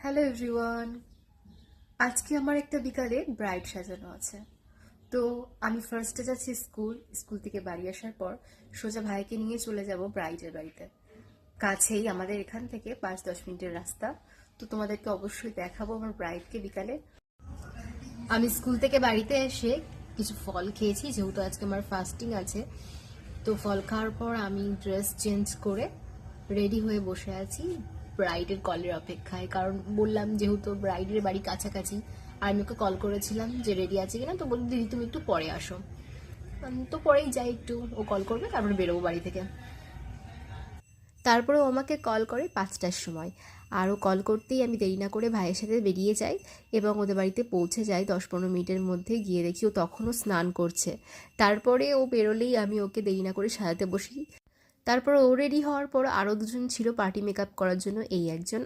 Hello everyone. আজকে আমার একটা বিকালে ব্রাইড সাজানো আছে। তো আমি ফার্স্টে যাচ্ছি স্কুল থেকে বাড়ি আসার পর সোজা ভাইকে নিয়ে চলে যাব ব্রাইডের বাড়িতে। কাছেই আমাদের এখান থেকে 5-10 মিনিটের রাস্তা। তো তোমাদেরকে অবশ্যই দেখাবো আমার ব্রাইডকে বিকালে। আমি স্কুল থেকে বাড়িতে এসে কিছু ফল খেয়েছি, যেহেতু আজকে আমার ফাস্টিং আছে। তো ফল খাওয়ার পর আমি ড্রেস চেঞ্জ করে রেডি হয়ে বসে আছি ব্রাইডের কলের অপেক্ষায়, কারণ বললাম যেহেতু ব্রাইডের বাড়ি কাছাকাছি। আর আমি ওকে কল করেছিলাম যে রেডি আছে কিনা, তো বলল দিদি তুমি একটু পরে আসো। তো পরেই যাই, একটু ও কল করবে, তারপরে বেরোবো বাড়ি থেকে। তারপরে ও আমাকে কল করে 5টার সময়। আর ও কল করতেই আমি দেরি না করে ভাইয়ের সাথে বেরিয়ে যাই এবং ওদের বাড়িতে পৌঁছে যাই। 10-15 মিনিটের মধ্যে গিয়ে দেখি ও তখনও স্নান করছে। তারপরে ও বেরোলেই আমি ওকে দেরি না করে সাজাতে বসি। তারপর ও রেডি হওয়ার পর আরও দুজন ছিল পার্টি মেকআপ করার জন্য, এই একজন